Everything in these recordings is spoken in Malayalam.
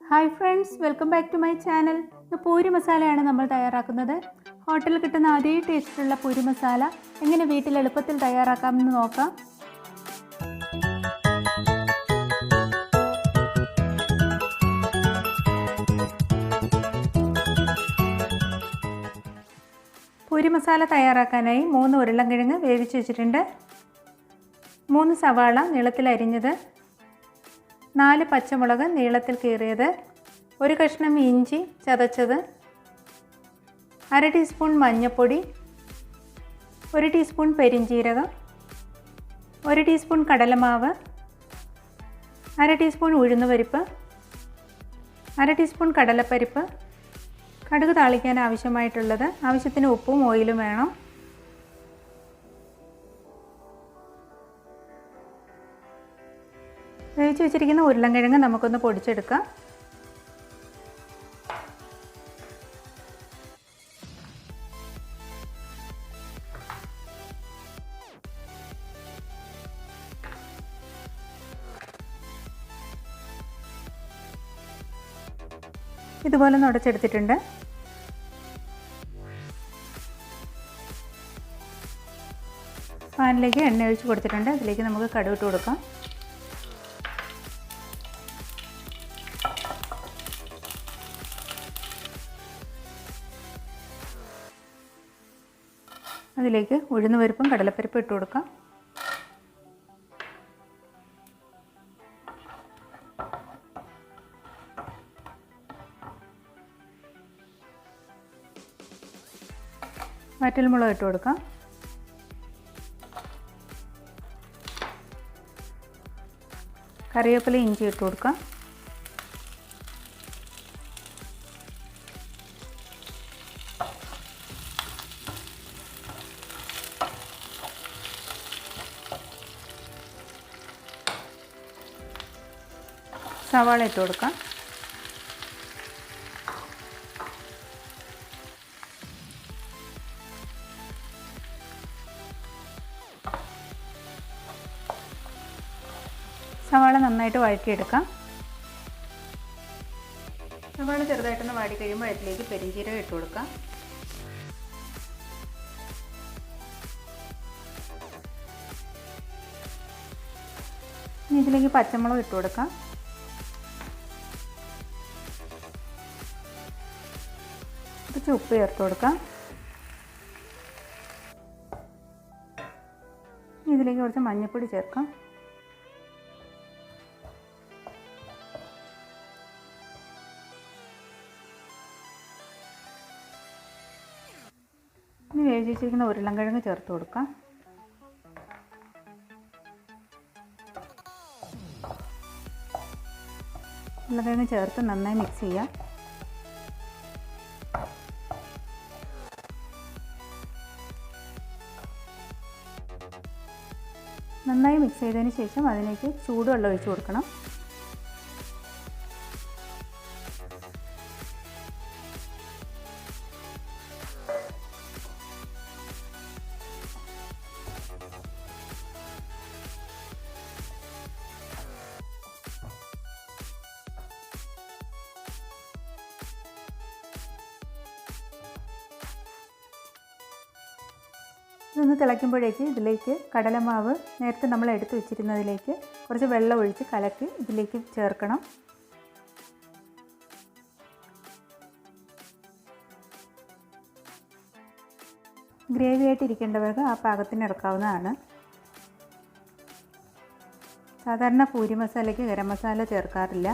Hi friends, welcome back to my channel. ഇത് പൂരി മസാലയാണ് നമ്മൾ തയ്യാറാക്കുന്നത്. ഹോട്ടലിൽ കിട്ടുന്ന അതേ ടേസ്റ്റിലുള്ള പൂരി മസാല എങ്ങനെ വീട്ടിൽ എളുപ്പത്തിൽ തയ്യാറാക്കാമെന്ന് നോക്കാം. പൂരി മസാല തയ്യാറാക്കാനായി 3 ഉരുളൻകിഴങ്ങ് വേവിച്ച് വെച്ചിട്ടുണ്ട്, 3 സവാള നീളത്തിൽ അരിഞ്ഞത്, 4 പച്ചമുളക് നീളത്തിൽ കീറിയത്, 1 കഷ്ണം ഇഞ്ചി ചതച്ചത്, 1/2 ടീസ്പൂൺ മഞ്ഞൾപ്പൊടി, 1 ടീസ്പൂൺ പെരിഞ്ജീരകം, 1 ടീസ്പൂൺ കടലമാവ്, 1/2 ടീസ്പൂൺ ഉഴുന്നുപരിപ്പ്, 1/2 ടീസ്പൂൺ കടലപ്പരിപ്പ്, കടുക് താളിക്കാൻ ആവശ്യമായിട്ടുള്ളത്, ആവശ്യത്തിന് ഉപ്പും ഓയിലും വേണം. വേവിച്ച് വെച്ചിരിക്കുന്ന ഉരുളൻകിഴങ്ങ് നമുക്കൊന്ന് പൊടിച്ചെടുക്കാം. ഇതുപോലെ നുടച്ചെടുത്തിട്ടുണ്ട്. പാനിലേക്ക് എണ്ണ ഒഴിച്ച് കൊടുത്തിട്ടുണ്ട്. അതിലേക്ക് നമുക്ക് കടുക് ഇട്ട് കൊടുക്കാം. അതിലേക്ക് ഉഴുന്നുപരിപ്പും കടലപ്പരിപ്പും ഇട്ട് കൊടുക്കാം. വറ്റൽമുളക് ഇട്ട് കൊടുക്കാം. കറിവേപ്പില ഇഞ്ചി ഇട്ട് കൊടുക്കാം. സവാള ഇട്ട് കൊടുക്കാം. സവാള നന്നായിട്ട് വഴറ്റിയെടുക്കാം. സവാള ചെറുതായിട്ടൊന്ന് വാടി കഴിയുമ്പോൾ അതിലേക്ക് പെരിഞ്ജീരകം ഇട്ട് കൊടുക്കാം. ഇതിലേക്ക് പച്ചമുളക് ഇട്ട് കൊടുക്കാം. കുറച്ച് ഉപ്പ് ചേർത്ത് കൊടുക്കാം. ഇതിലേക്ക് കുറച്ച് മഞ്ഞൾപ്പൊടി ചേർക്കാം. ഇനി വേവിച്ച് വെച്ചിരിക്കുന്ന ഉരുളൻകിഴങ്ങ് ചേർത്ത് കൊടുക്കാം. ഉരുളൻകിഴങ്ങ് ചേർത്ത് നന്നായി മിക്സ് ചെയ്യാം. നന്നായി മിക്സ് ചെയ്തതിന് ശേഷം അതിലേക്ക് ചൂടുവെള്ളം ഒഴിച്ച് കൊടുക്കണം. ഇതൊന്ന് തിളയ്ക്കുമ്പോഴേക്ക് ഇതിലേക്ക് കടലമാവ് നേരത്തെ നമ്മൾ എടുത്ത് വെച്ചിരുന്നതിലേക്ക് കുറച്ച് വെള്ളം ഒഴിച്ച് കലക്കി ഇതിലേക്ക് ചേർക്കണം. ഗ്രേവി ആയിട്ട് ഇരിക്കേണ്ടവർക്ക് ആ പാകത്തിന് ഇറക്കാവുന്നതാണ്. സാധാരണ പൂരി മസാലയ്ക്ക് ഗരം മസാല ചേർക്കാറില്ല,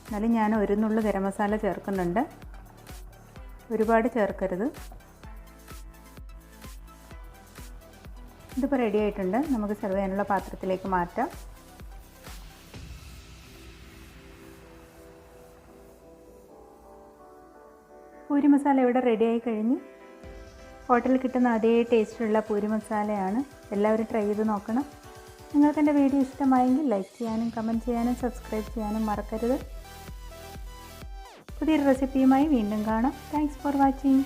എന്നാലും ഞാൻ ഒരു നുള്ളു ഗരം മസാല ചേർക്കുന്നുണ്ട്. ഒരുപാട് ചേർക്കരുത്. ഇതിപ്പോൾ റെഡി ആയിട്ടുണ്ട്. നമുക്ക് സെർവ് ചെയ്യാനുള്ള പാത്രത്തിലേക്ക് മാറ്റാം. പൂരി മസാല ഇവിടെ റെഡിയായി കഴിഞ്ഞു. ഹോട്ടലിൽ കിട്ടുന്ന അതേ ടേസ്റ്റിലുള്ള പൂരി മസാലയാണ്. എല്ലാവരും ട്രൈ ചെയ്ത് നോക്കണം. നിങ്ങൾക്ക് എൻ്റെ വീഡിയോ ഇഷ്ടമായെങ്കിൽ ലൈക്ക് ചെയ്യാനും കമൻറ്റ് ചെയ്യാനും സബ്സ്ക്രൈബ് ചെയ്യാനും മറക്കരുത്. പുതിയൊരു റെസിപ്പിയുമായി വീണ്ടും കാണാം. Thanks for watching.